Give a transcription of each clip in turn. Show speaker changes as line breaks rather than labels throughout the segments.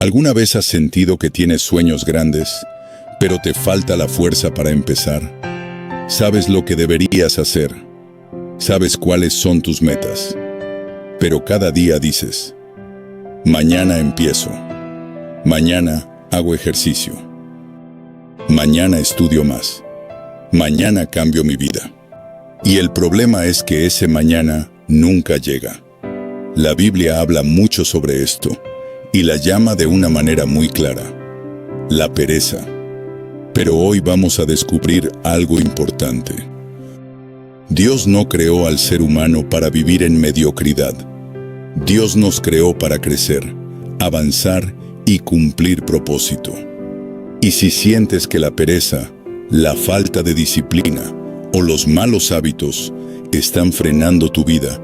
¿Alguna vez has sentido que tienes sueños grandes, pero te falta la fuerza para empezar? Sabes lo que deberías hacer, sabes cuáles son tus metas, pero cada día dices, mañana empiezo, mañana hago ejercicio, mañana estudio más, mañana cambio mi vida. Y el problema es que ese mañana nunca llega. La Biblia habla mucho sobre esto y la llama de una manera muy clara: la pereza. Pero hoy vamos a descubrir algo importante. Dios no creó al ser humano para vivir en mediocridad. Dios nos creó para crecer, avanzar y cumplir propósito. Y si sientes que la pereza, la falta de disciplina o los malos hábitos están frenando tu vida,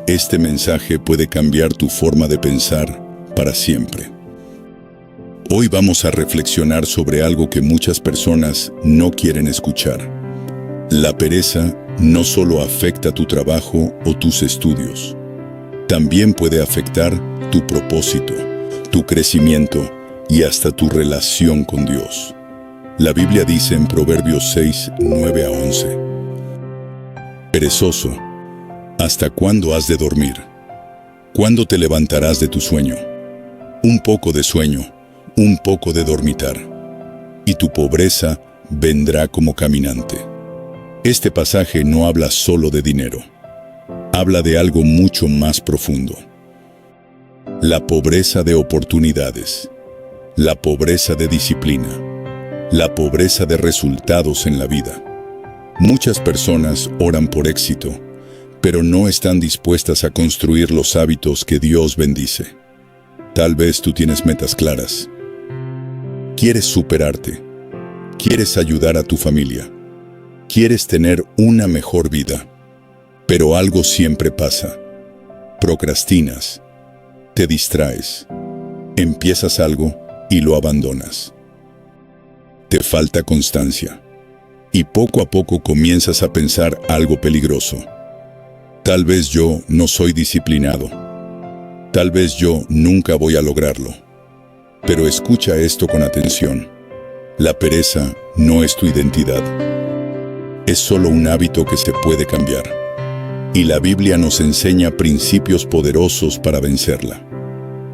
este mensaje puede cambiar tu forma de pensar para siempre. Hoy vamos a reflexionar sobre algo que muchas personas no quieren escuchar. La pereza no solo afecta tu trabajo o tus estudios, también puede afectar tu propósito, tu crecimiento y hasta tu relación con Dios. La Biblia dice en Proverbios 6, 9 a 11: perezoso, ¿hasta cuándo has de dormir? ¿Cuándo te levantarás de tu sueño? Un poco de sueño, un poco de dormitar, y tu pobreza vendrá como caminante. Este pasaje no habla solo de dinero, habla de algo mucho más profundo. La pobreza de oportunidades, la pobreza de disciplina, la pobreza de resultados en la vida. Muchas personas oran por éxito, pero no están dispuestas a construir los hábitos que Dios bendice. Tal vez tú tienes metas claras. Quieres superarte, quieres ayudar a tu familia, quieres tener una mejor vida, pero algo siempre pasa. Procrastinas, te distraes, empiezas algo y lo abandonas. Te falta constancia, y poco a poco comienzas a pensar algo peligroso. Tal vez yo no soy disciplinado, tal vez yo nunca voy a lograrlo. Pero escucha esto con atención. La pereza no es tu identidad. Es solo un hábito que se puede cambiar. Y la Biblia nos enseña principios poderosos para vencerla.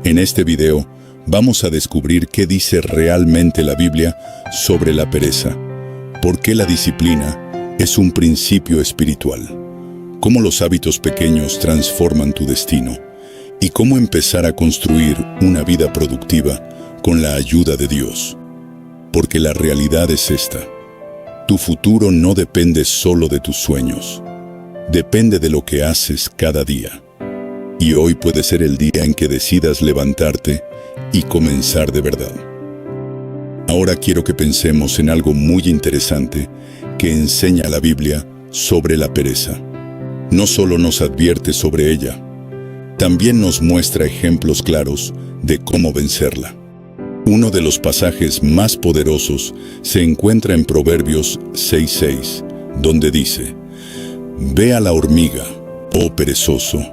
En este video vamos a descubrir qué dice realmente la Biblia sobre la pereza, por qué la disciplina es un principio espiritual, cómo los hábitos pequeños transforman tu destino y cómo empezar a construir una vida productiva con la ayuda de Dios. Porque la realidad es esta: tu futuro no depende solo de tus sueños, depende de lo que haces cada día. Y hoy puede ser el día en que decidas levantarte y comenzar de verdad. Ahora quiero que pensemos en algo muy interesante que enseña la Biblia sobre la pereza. No solo nos advierte sobre ella, también nos muestra ejemplos claros de cómo vencerla. Uno de los pasajes más poderosos se encuentra en Proverbios 6:6, donde dice: ve a la hormiga, oh perezoso,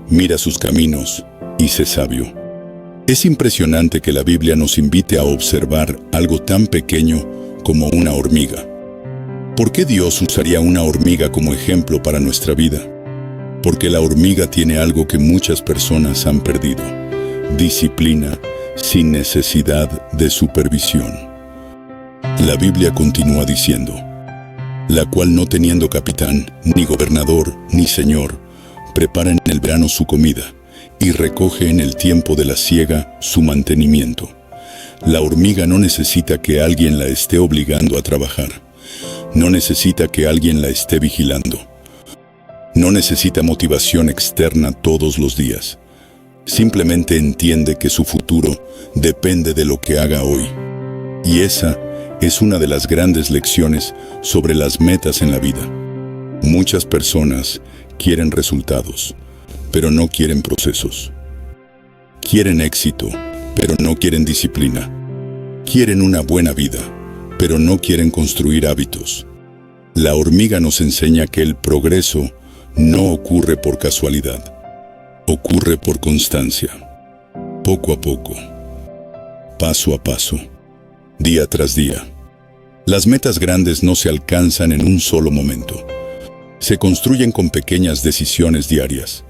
mira sus caminos y sé sabio. Es impresionante que la Biblia nos invite a observar algo tan pequeño como una hormiga. ¿Por qué Dios usaría una hormiga como ejemplo para nuestra vida? Porque la hormiga tiene algo que muchas personas han perdido: disciplina sin necesidad de supervisión. La Biblia continúa diciendo: la cual no teniendo capitán, ni gobernador, ni señor, prepara en el verano su comida, y recoge en el tiempo de la siega su mantenimiento. La hormiga no necesita que alguien la esté obligando a trabajar. No necesita que alguien la esté vigilando. No necesita motivación externa todos los días. Simplemente entiende que su futuro depende de lo que haga hoy. Y esa es una de las grandes lecciones sobre las metas en la vida. Muchas personas quieren resultados, pero no quieren procesos. Quieren éxito, pero no quieren disciplina. Quieren una buena vida, pero no quieren construir hábitos. La hormiga nos enseña que el progreso no ocurre por casualidad, ocurre por constancia, poco a poco. paso a paso, día tras día. Las metas grandes no se alcanzan en un solo momento. Se construyen con pequeñas decisiones diarias.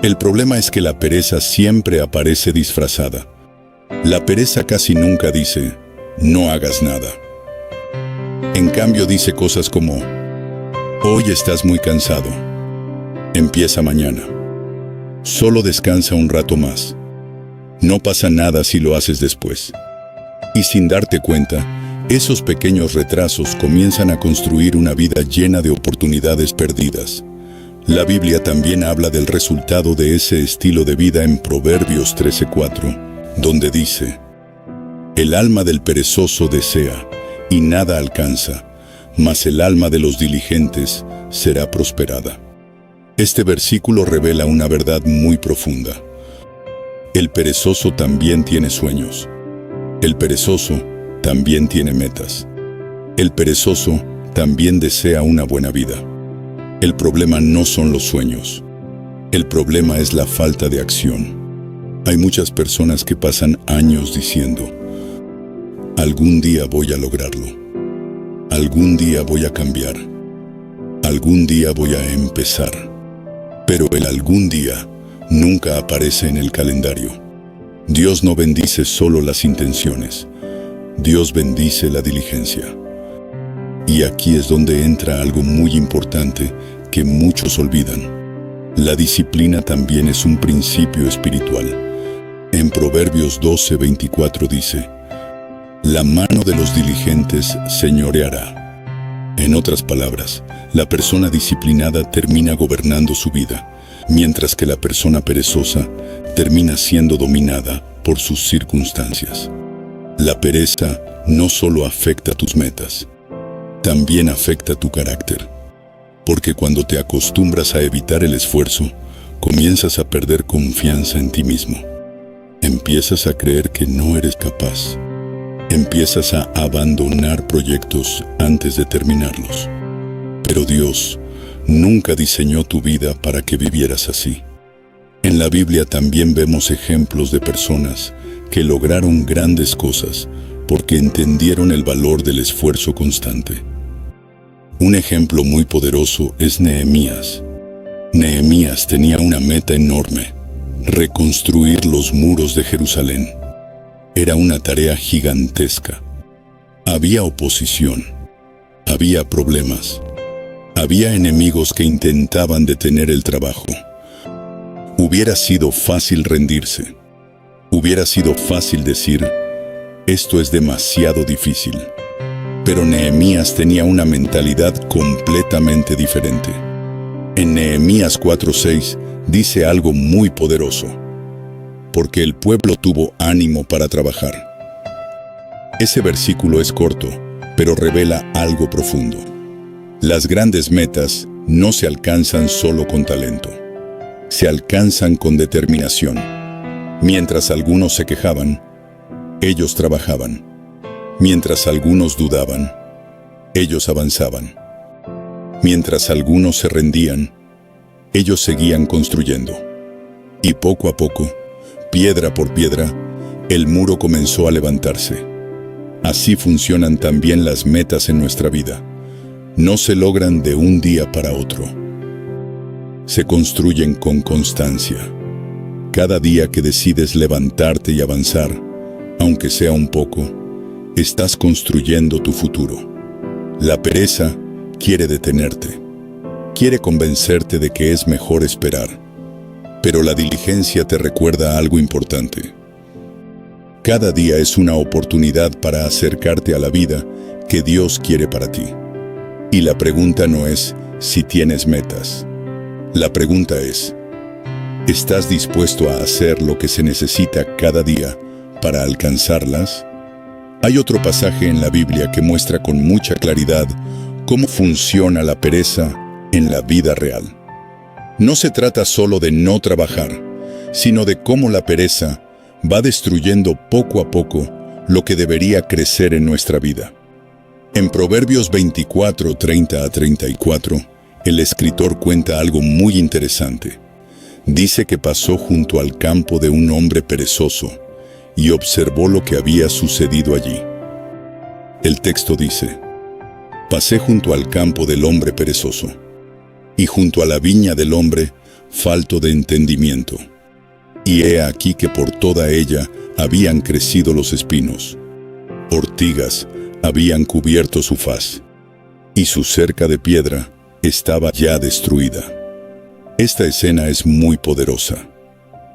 El problema es que la pereza siempre aparece disfrazada. La pereza casi nunca dice, no hagas nada. En cambio dice cosas como, hoy estás muy cansado. Empieza mañana. Solo descansa un rato más. No pasa nada si lo haces después. Y sin darte cuenta, esos pequeños retrasos comienzan a construir una vida llena de oportunidades perdidas. La Biblia también habla del resultado de ese estilo de vida en Proverbios 13:4, donde dice, el alma del perezoso desea y nada alcanza, mas el alma de los diligentes será prosperada. Este versículo revela una verdad muy profunda. El perezoso también tiene sueños. El perezoso también tiene metas. El perezoso también desea una buena vida. El problema no son los sueños. El problema es la falta de acción. Hay muchas personas que pasan años diciendo, algún día voy a lograrlo. Algún día voy a cambiar. Algún día voy a empezar. Pero el algún día nunca aparece en el calendario. Dios no bendice solo las intenciones. Dios bendice la diligencia. Y aquí es donde entra algo muy importante que muchos olvidan. La disciplina también es un principio espiritual. En Proverbios 12:24 dice, la mano de los diligentes señoreará. En otras palabras, la persona disciplinada termina gobernando su vida, mientras que la persona perezosa termina siendo dominada por sus circunstancias. La pereza no solo afecta tus metas, también afecta tu carácter. Porque cuando te acostumbras a evitar el esfuerzo, comienzas a perder confianza en ti mismo. Empiezas a creer que no eres capaz. Empiezas a abandonar proyectos antes de terminarlos. Pero Dios nunca diseñó tu vida para que vivieras así. En la Biblia también vemos ejemplos de personas que lograron grandes cosas porque entendieron el valor del esfuerzo constante. Un ejemplo muy poderoso es Nehemías. Nehemías tenía una meta enorme: reconstruir los muros de Jerusalén. Era una tarea gigantesca. Había oposición, había problemas, había enemigos que intentaban detener el trabajo. Hubiera sido fácil rendirse. Hubiera sido fácil decir, esto es demasiado difícil. Pero Nehemías tenía una mentalidad completamente diferente. En Nehemías 4:6 dice algo muy poderoso: porque el pueblo tuvo ánimo para trabajar. Ese versículo es corto, pero revela algo profundo. Las grandes metas no se alcanzan solo con talento. Se alcanzan con determinación. Mientras algunos se quejaban, ellos trabajaban. Mientras algunos dudaban, ellos avanzaban. Mientras algunos se rendían, ellos seguían construyendo. Y poco a poco, piedra por piedra, el muro comenzó a levantarse. Así funcionan también las metas en nuestra vida. No se logran de un día para otro. Se construyen con constancia. Cada día que decides levantarte y avanzar, aunque sea un poco, estás construyendo tu futuro. La pereza quiere detenerte. Quiere convencerte de que es mejor esperar. Pero la diligencia te recuerda algo importante. Cada día es una oportunidad para acercarte a la vida que Dios quiere para ti. Y la pregunta no es si tienes metas. La pregunta es, ¿estás dispuesto a hacer lo que se necesita cada día para alcanzarlas? Hay otro pasaje en la Biblia que muestra con mucha claridad cómo funciona la pereza en la vida real. No se trata solo de no trabajar, sino de cómo la pereza va destruyendo poco a poco lo que debería crecer en nuestra vida. En Proverbios 24, 30 a 34, el escritor cuenta algo muy interesante. Dice que pasó junto al campo de un hombre perezoso, y observó lo que había sucedido allí. El texto dice: «Pasé junto al campo del hombre perezoso, y junto a la viña del hombre falto de entendimiento. Y he aquí que por toda ella habían crecido los espinos. Ortigas habían cubierto su faz, y su cerca de piedra estaba ya destruida». Esta escena es muy poderosa.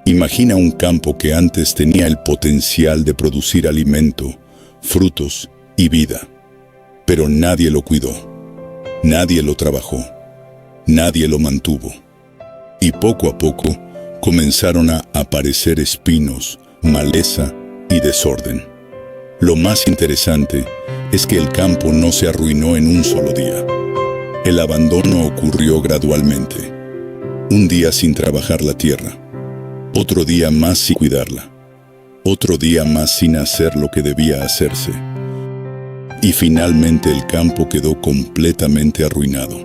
Imagina un campo que antes tenía el potencial de producir alimento, frutos y vida. Pero nadie lo cuidó, nadie lo trabajó, nadie lo mantuvo. Y poco a poco comenzaron a aparecer espinos, maleza y desorden. Lo más interesante es que el campo no se arruinó en un solo día. El abandono ocurrió gradualmente. Un día sin trabajar la tierra, otro día más sin cuidarla, otro día más sin hacer lo que debía hacerse. Y finalmente el campo quedó completamente arruinado.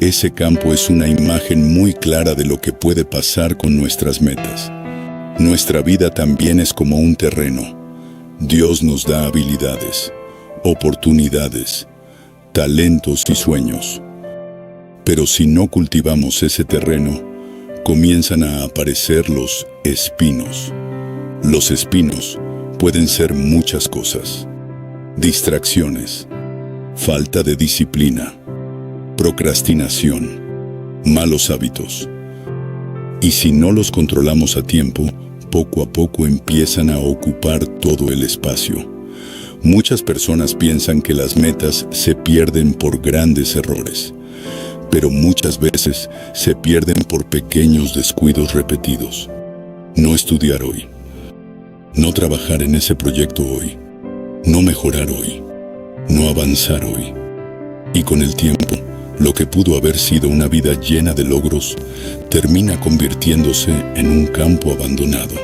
Ese campo es una imagen muy clara de lo que puede pasar con nuestras metas. Nuestra vida también es como un terreno. Dios nos da habilidades, oportunidades, talentos y sueños. Pero si no cultivamos ese terreno, comienzan a aparecer los espinos. Los espinos pueden ser muchas cosas: distracciones, falta de disciplina, procrastinación, malos hábitos. Y si no los controlamos a tiempo, poco a poco empiezan a ocupar todo el espacio. Muchas personas piensan que las metas se pierden por grandes errores, pero muchas veces se pierden por pequeños descuidos repetidos. No estudiar hoy, no trabajar en ese proyecto hoy, no mejorar hoy, no avanzar hoy. Y con el tiempo, lo que pudo haber sido una vida llena de logros, termina convirtiéndose en un campo abandonado.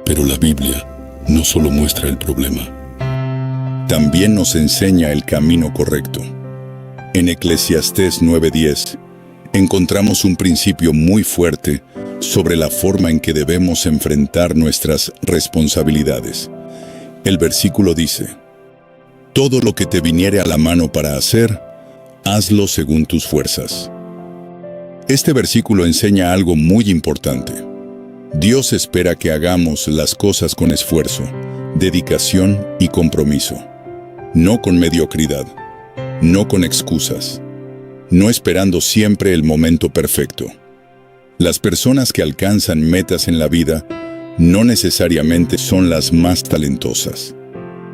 Pero la Biblia no solo muestra el problema, también nos enseña el camino correcto. En Eclesiastés 9:10 encontramos un principio muy fuerte sobre la forma en que debemos enfrentar nuestras responsabilidades. El versículo dice: «Todo lo que te viniere a la mano para hacer, hazlo según tus fuerzas». Este versículo enseña algo muy importante. Dios espera que hagamos las cosas con esfuerzo, dedicación y compromiso, no con mediocridad, no con excusas, no esperando siempre el momento perfecto. Las personas que alcanzan metas en la vida no necesariamente son las más talentosas.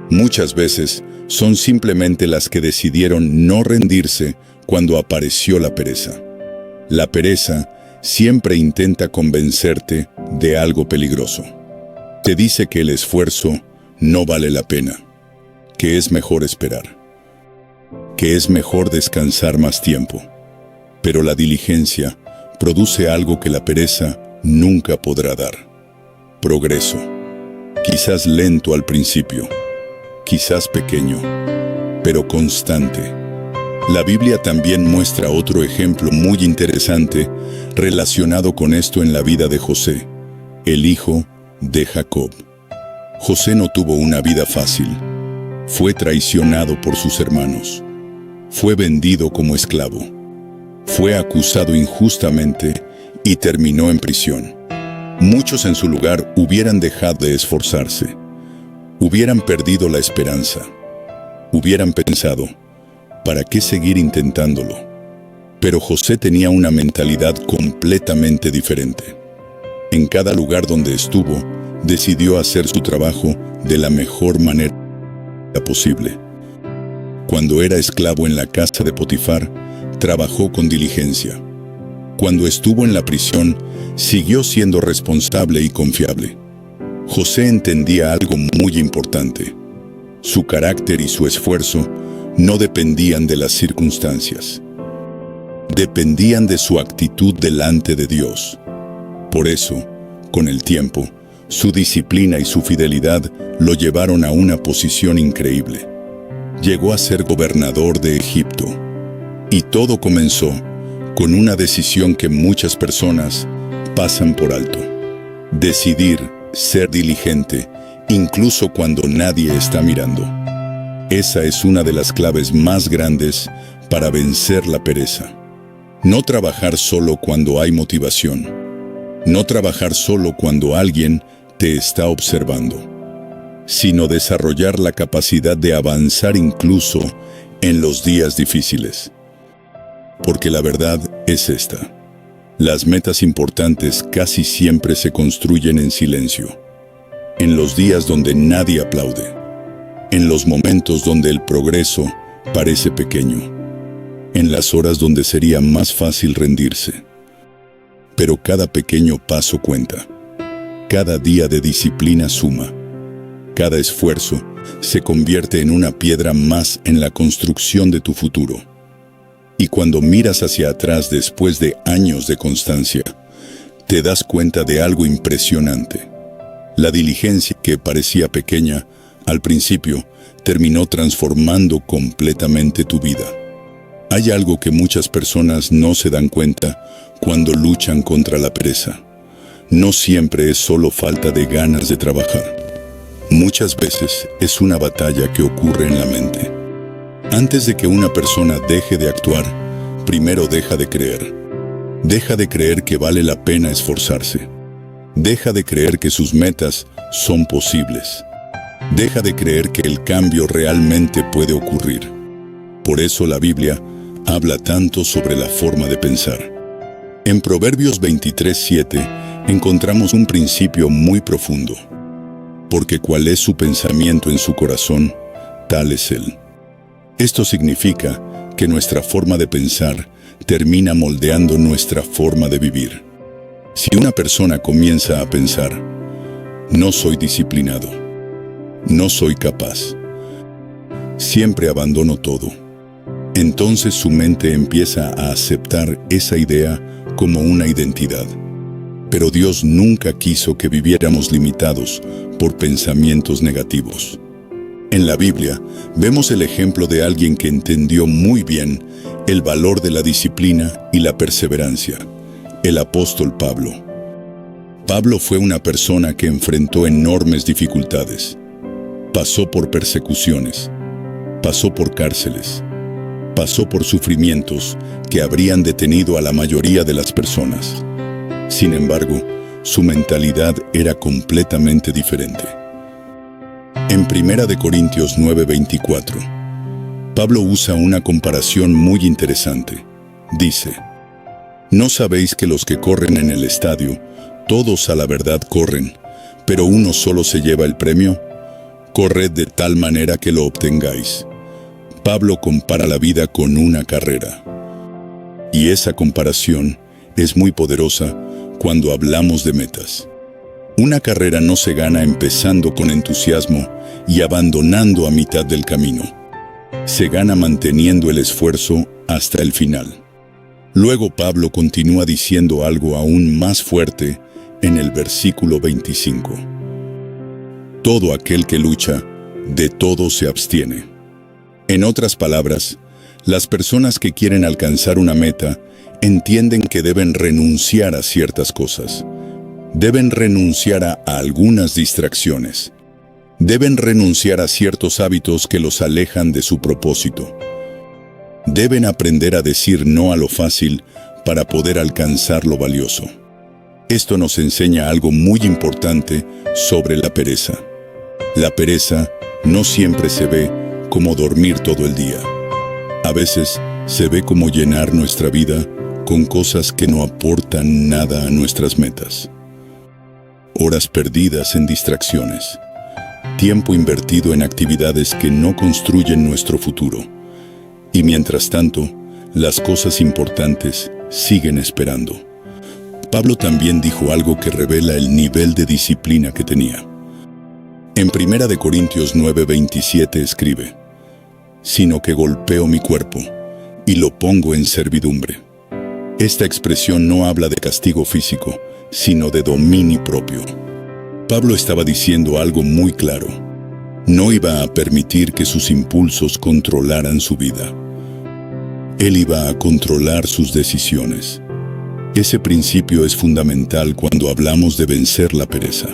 Muchas veces son simplemente las que decidieron no rendirse cuando apareció la pereza. La pereza siempre intenta convencerte de algo peligroso. Te dice que el esfuerzo no vale la pena, que es mejor esperar, que es mejor descansar más tiempo. Pero la diligencia produce algo que la pereza nunca podrá dar: progreso. Quizás lento al principio, quizás pequeño, pero constante. La Biblia también muestra otro ejemplo muy interesante relacionado con esto en la vida de José, el hijo de Jacob. José no tuvo una vida fácil. Fue traicionado por sus hermanos. Fue vendido como esclavo. Fue acusado injustamente y terminó en prisión. Muchos en su lugar hubieran dejado de esforzarse. Hubieran perdido la esperanza. Hubieran pensado: ¿para qué seguir intentándolo? Pero José tenía una mentalidad completamente diferente. En cada lugar donde estuvo, decidió hacer su trabajo de la mejor manera posible. Cuando era esclavo en la casa de Potifar, trabajó con diligencia. Cuando estuvo en la prisión, siguió siendo responsable y confiable. José entendía algo muy importante. Su carácter y su esfuerzo no dependían de las circunstancias. Dependían de su actitud delante de Dios. Por eso, con el tiempo, su disciplina y su fidelidad lo llevaron a una posición increíble. Llegó a ser gobernador de Egipto. Y todo comenzó con una decisión que muchas personas pasan por alto: decidir ser diligente incluso cuando nadie está mirando. Esa es una de las claves más grandes para vencer la pereza. No trabajar solo cuando hay motivación. No trabajar solo cuando alguien te está observando, sino desarrollar la capacidad de avanzar incluso en los días difíciles. Porque la verdad es esta: las metas importantes casi siempre se construyen en silencio, en los días donde nadie aplaude, en los momentos donde el progreso parece pequeño, en las horas donde sería más fácil rendirse. Pero cada pequeño paso cuenta. Cada día de disciplina suma. Cada esfuerzo se convierte en una piedra más en la construcción de tu futuro. Y cuando miras hacia atrás después de años de constancia, te das cuenta de algo impresionante. La diligencia que parecía pequeña al principio terminó transformando completamente tu vida. Hay algo que muchas personas no se dan cuenta cuando luchan contra la pereza. No siempre es solo falta de ganas de trabajar. Muchas veces es una batalla que ocurre en la mente. Antes de que una persona deje de actuar, primero deja de creer. Deja de creer que vale la pena esforzarse. Deja de creer que sus metas son posibles. Deja de creer que el cambio realmente puede ocurrir. Por eso la Biblia habla tanto sobre la forma de pensar. En Proverbios 23:7 encontramos un principio muy profundo. Porque cuál es su pensamiento en su corazón, tal es él. Esto significa que nuestra forma de pensar termina moldeando nuestra forma de vivir. Si una persona comienza a pensar: no soy disciplinado, no soy capaz, siempre abandono todo, entonces su mente empieza a aceptar esa idea como una identidad. Pero Dios nunca quiso que viviéramos limitados por pensamientos negativos. En la Biblia vemos el ejemplo de alguien que entendió muy bien el valor de la disciplina y la perseverancia: el apóstol Pablo. Pablo fue una persona que enfrentó enormes dificultades. Pasó por persecuciones, pasó por cárceles, pasó por sufrimientos que habrían detenido a la mayoría de las personas. Sin embargo, su mentalidad era completamente diferente. En 1 Corintios 9:24, Pablo usa una comparación muy interesante. Dice: ¿no sabéis que los que corren en el estadio, todos a la verdad corren, pero uno solo se lleva el premio? Corred de tal manera que lo obtengáis. Pablo compara la vida con una carrera. Y esa comparación es muy poderosa cuando hablamos de metas. Una carrera no se gana empezando con entusiasmo y abandonando a mitad del camino. Se gana manteniendo el esfuerzo hasta el final. Luego Pablo continúa diciendo algo aún más fuerte en el versículo 25. Todo aquel que lucha, de todo se abstiene. En otras palabras, las personas que quieren alcanzar una meta entienden que deben renunciar a ciertas cosas. Deben renunciar a algunas distracciones. Deben renunciar a ciertos hábitos que los alejan de su propósito. Deben aprender a decir no a lo fácil para poder alcanzar lo valioso. Esto nos enseña algo muy importante sobre la pereza. La pereza no siempre se ve como dormir todo el día. A veces se ve como llenar nuestra vida con cosas que no aportan nada a nuestras metas. Horas perdidas en distracciones. Tiempo invertido en actividades que no construyen nuestro futuro. Y mientras tanto, las cosas importantes siguen esperando. Pablo también dijo algo que revela el nivel de disciplina que tenía. En 1 Corintios 9:27 escribe: sino que golpeo mi cuerpo y lo pongo en servidumbre. Esta expresión no habla de castigo físico, sino de dominio propio. Pablo estaba diciendo algo muy claro. No iba a permitir que sus impulsos controlaran su vida. Él iba a controlar sus decisiones. Ese principio es fundamental cuando hablamos de vencer la pereza.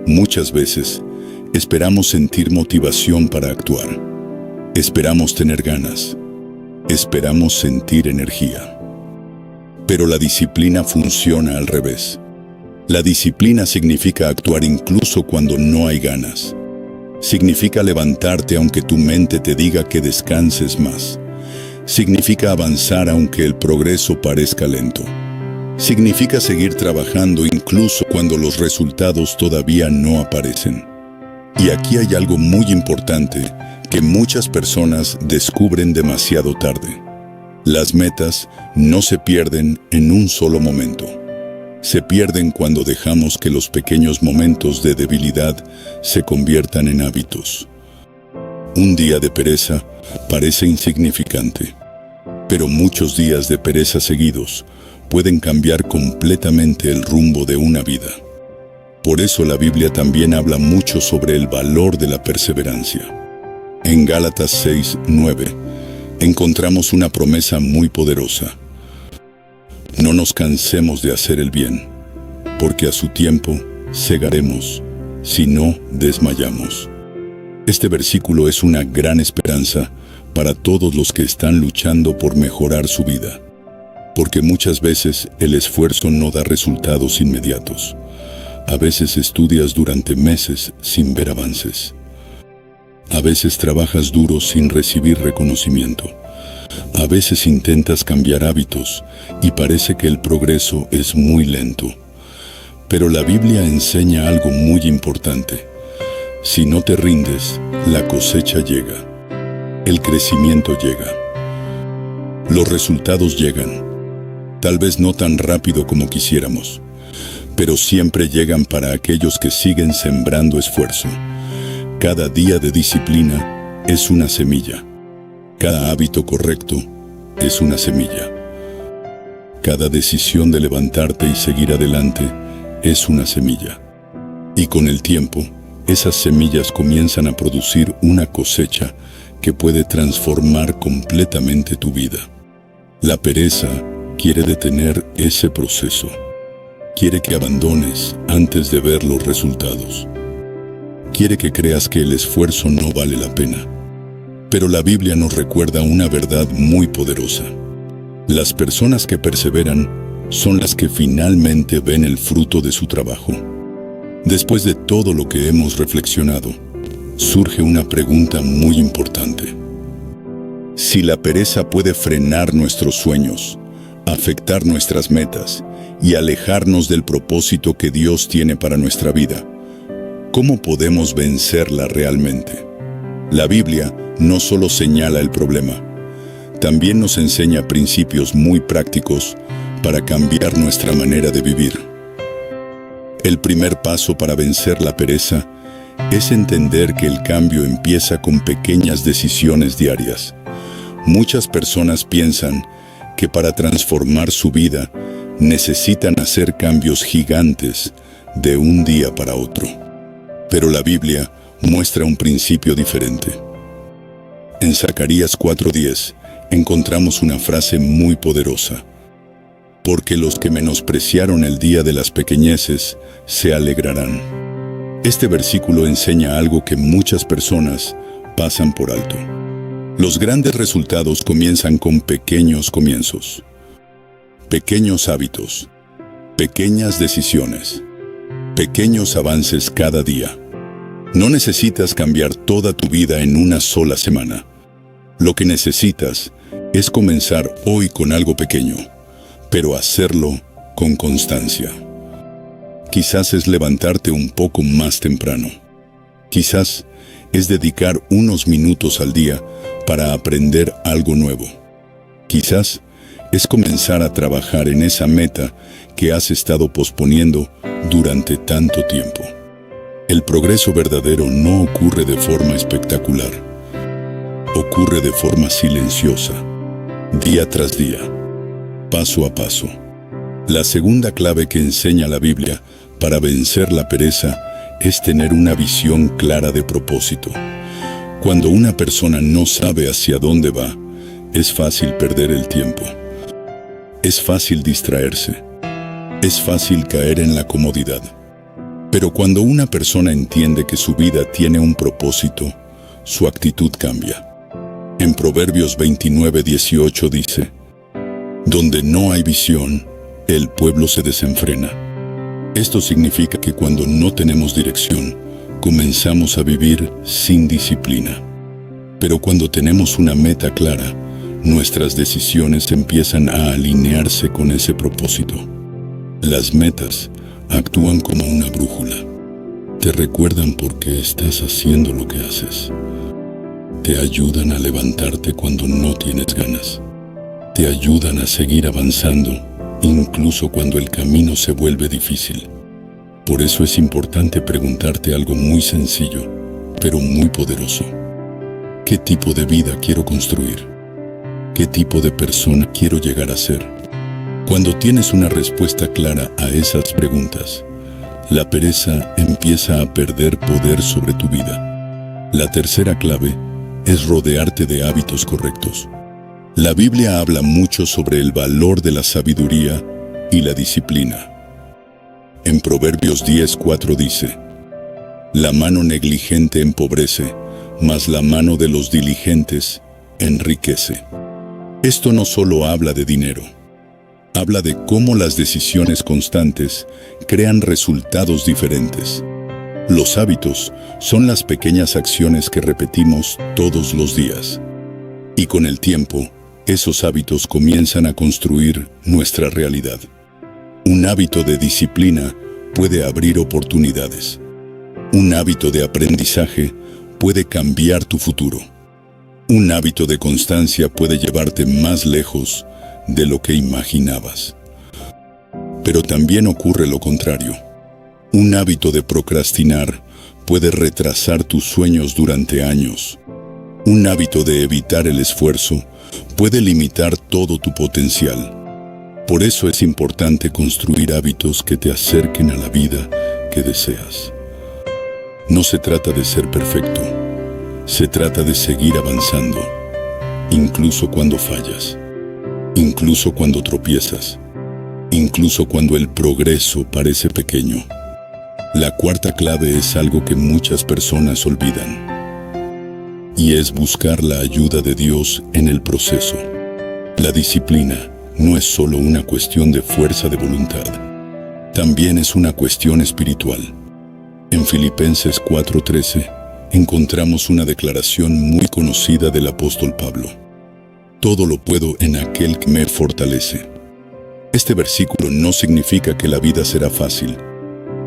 Muchas veces, Esperamos sentir motivación para actuar. Esperamos tener ganas. Esperamos sentir energía. Pero la disciplina funciona al revés. La disciplina significa actuar incluso cuando no hay ganas. Significa levantarte aunque tu mente te diga que descanses más. Significa avanzar aunque el progreso parezca lento. Significa seguir trabajando incluso cuando los resultados todavía no aparecen. Y aquí hay algo muy importante que muchas personas descubren demasiado tarde. Las metas no se pierden en un solo momento. Se pierden cuando dejamos que los pequeños momentos de debilidad se conviertan en hábitos. Un día de pereza parece insignificante, pero muchos días de pereza seguidos pueden cambiar completamente el rumbo de una vida. Por eso la Biblia también habla mucho sobre el valor de la perseverancia. En Gálatas 6:9 encontramos una promesa muy poderosa. No nos cansemos de hacer el bien, porque a su tiempo segaremos, si no desmayamos. Este versículo es una gran esperanza para todos los que están luchando por mejorar su vida, porque muchas veces el esfuerzo no da resultados inmediatos. A veces estudias durante meses sin ver avances. A veces trabajas duro sin recibir reconocimiento. A veces intentas cambiar hábitos y parece que el progreso es muy lento. Pero la Biblia enseña algo muy importante. Si no te rindes, la cosecha llega. El crecimiento llega. Los resultados llegan. Tal vez no tan rápido como quisiéramos, pero siempre llegan para aquellos que siguen sembrando esfuerzo. Cada día de disciplina es una semilla. Cada hábito correcto es una semilla. Cada decisión de levantarte y seguir adelante es una semilla. Y con el tiempo, esas semillas comienzan a producir una cosecha que puede transformar completamente tu vida. La pereza quiere detener ese proceso. Quiere que abandones antes de ver los resultados. Quiere que creas que el esfuerzo no vale la pena. Pero la Biblia nos recuerda una verdad muy poderosa. Las personas que perseveran son las que finalmente ven el fruto de su trabajo. Después de todo lo que hemos reflexionado, surge una pregunta muy importante. Si la pereza puede frenar nuestros sueños, afectar nuestras metas y alejarnos del propósito que Dios tiene para nuestra vida, ¿cómo podemos vencerla realmente? La Biblia no solo señala el problema, también nos enseña principios muy prácticos para cambiar nuestra manera de vivir. El primer paso para vencer la pereza es entender que el cambio empieza con pequeñas decisiones diarias. Muchas personas piensan que para transformar su vida necesitan hacer cambios gigantes de un día para otro. Pero la Biblia muestra un principio diferente. En Zacarías 4:10 encontramos una frase muy poderosa. Porque los que menospreciaron el día de las pequeñeces se alegrarán. Este versículo enseña algo que muchas personas pasan por alto. Los grandes resultados comienzan con pequeños comienzos, pequeños hábitos, pequeñas decisiones, pequeños avances cada día. No necesitas cambiar toda tu vida en una sola semana. Lo que necesitas es comenzar hoy con algo pequeño, pero hacerlo con constancia. Quizás es levantarte un poco más temprano. Quizás es dedicar unos minutos al día para aprender algo nuevo. Quizás es comenzar a trabajar en esa meta que has estado posponiendo durante tanto tiempo. El progreso verdadero no ocurre de forma espectacular. Ocurre de forma silenciosa, día tras día, paso a paso. La segunda clave que enseña la Biblia para vencer la pereza es tener una visión clara de propósito. Cuando una persona no sabe hacia dónde va, es fácil perder el tiempo. Es fácil distraerse. Es fácil caer en la comodidad. Pero cuando una persona entiende que su vida tiene un propósito, su actitud cambia. En Proverbios 29:18 dice: donde no hay visión, el pueblo se desenfrena. Esto significa que cuando no tenemos dirección, comenzamos a vivir sin disciplina. Pero cuando tenemos una meta clara, nuestras decisiones empiezan a alinearse con ese propósito. Las metas actúan como una brújula. Te recuerdan por qué estás haciendo lo que haces. Te ayudan a levantarte cuando no tienes ganas. Te ayudan a seguir avanzando, incluso cuando el camino se vuelve difícil. Por eso es importante preguntarte algo muy sencillo, pero muy poderoso. ¿Qué tipo de vida quiero construir? ¿Qué tipo de persona quiero llegar a ser? Cuando tienes una respuesta clara a esas preguntas, la pereza empieza a perder poder sobre tu vida. La tercera clave es rodearte de hábitos correctos. La Biblia habla mucho sobre el valor de la sabiduría y la disciplina. En Proverbios 10:4 dice: la mano negligente empobrece, mas la mano de los diligentes enriquece. Esto no solo habla de dinero, habla de cómo las decisiones constantes crean resultados diferentes. Los hábitos son las pequeñas acciones que repetimos todos los días. Y con el tiempo, esos hábitos comienzan a construir nuestra realidad. Un hábito de disciplina puede abrir oportunidades. Un hábito de aprendizaje puede cambiar tu futuro. Un hábito de constancia puede llevarte más lejos de lo que imaginabas. Pero también ocurre lo contrario. Un hábito de procrastinar puede retrasar tus sueños durante años. Un hábito de evitar el esfuerzo puede limitar todo tu potencial. Por eso es importante construir hábitos que te acerquen a la vida que deseas. No se trata de ser perfecto, se trata de seguir avanzando, incluso cuando fallas, incluso cuando tropiezas, incluso cuando el progreso parece pequeño. La cuarta clave es algo que muchas personas olvidan, y es buscar la ayuda de Dios en el proceso. La disciplina no es solo una cuestión de fuerza de voluntad, también es una cuestión espiritual. En Filipenses 4:13 encontramos una declaración muy conocida del apóstol Pablo: todo lo puedo en aquel que me fortalece. Este versículo no significa que la vida será fácil.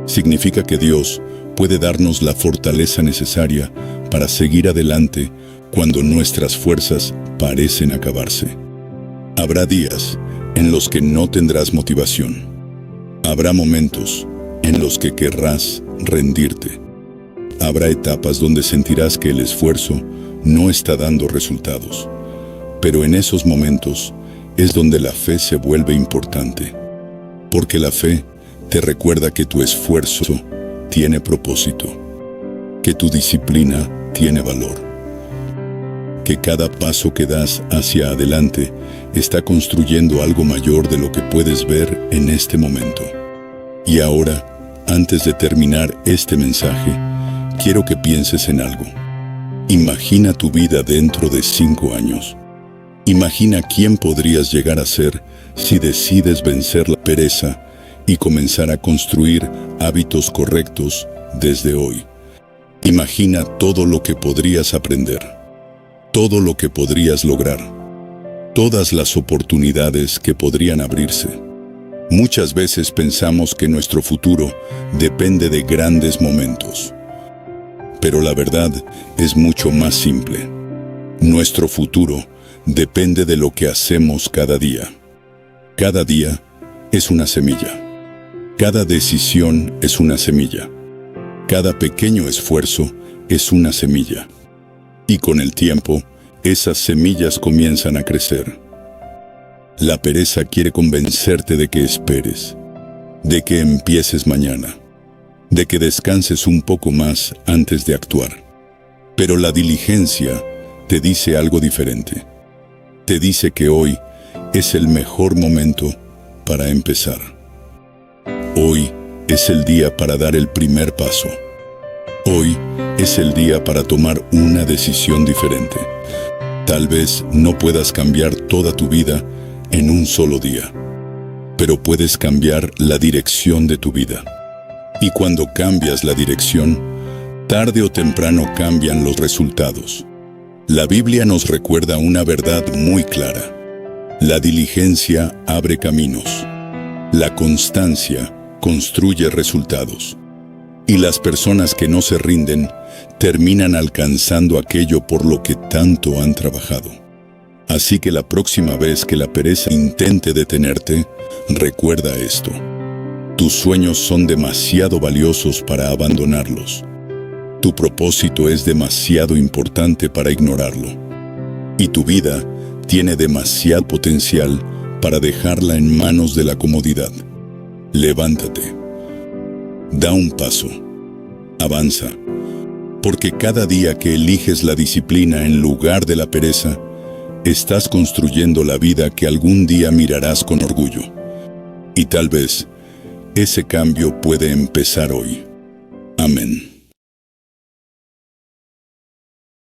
Significa que Dios puede darnos la fortaleza necesaria para seguir adelante cuando nuestras fuerzas parecen acabarse. Habrá días en los que no tendrás motivación. Habrá momentos en los que querrás rendirte. Habrá etapas donde sentirás que el esfuerzo no está dando resultados. Pero en esos momentos es donde la fe se vuelve importante. Porque la fe te recuerda que tu esfuerzo tiene propósito, que tu disciplina tiene valor, que cada paso que das hacia adelante está construyendo algo mayor de lo que puedes ver en este momento. Y ahora, antes de terminar este mensaje, quiero que pienses en algo. Imagina tu vida dentro de 5 años. Imagina quién podrías llegar a ser si decides vencer la pereza y comenzar a construir hábitos correctos desde hoy. Imagina todo lo que podrías aprender, todo lo que podrías lograr, todas las oportunidades que podrían abrirse. Muchas veces pensamos que nuestro futuro depende de grandes momentos. Pero la verdad es mucho más simple. Nuestro futuro depende de lo que hacemos cada día. Cada día es una semilla. Cada decisión es una semilla. Cada pequeño esfuerzo es una semilla. Y con el tiempo, esas semillas comienzan a crecer. La pereza quiere convencerte de que esperes, de que empieces mañana, de que descanses un poco más antes de actuar. Pero la diligencia te dice algo diferente. Te dice que hoy es el mejor momento para empezar. Hoy es el día para dar el primer paso. Hoy es el día para tomar una decisión diferente. Tal vez no puedas cambiar toda tu vida en un solo día, pero puedes cambiar la dirección de tu vida. Y cuando cambias la dirección, tarde o temprano cambian los resultados. La Biblia nos recuerda una verdad muy clara. La diligencia abre caminos. La constancia construye resultados. Y las personas que no se rinden terminan alcanzando aquello por lo que tanto han trabajado. Así que la próxima vez que la pereza intente detenerte, recuerda esto. Tus sueños son demasiado valiosos para abandonarlos. Tu propósito es demasiado importante para ignorarlo. Y tu vida tiene demasiado potencial para dejarla en manos de la comodidad. Levántate. Da un paso. Avanza. Porque cada día que eliges la disciplina en lugar de la pereza, estás construyendo la vida que algún día mirarás con orgullo. Y tal vez, ese cambio puede empezar hoy. Amén.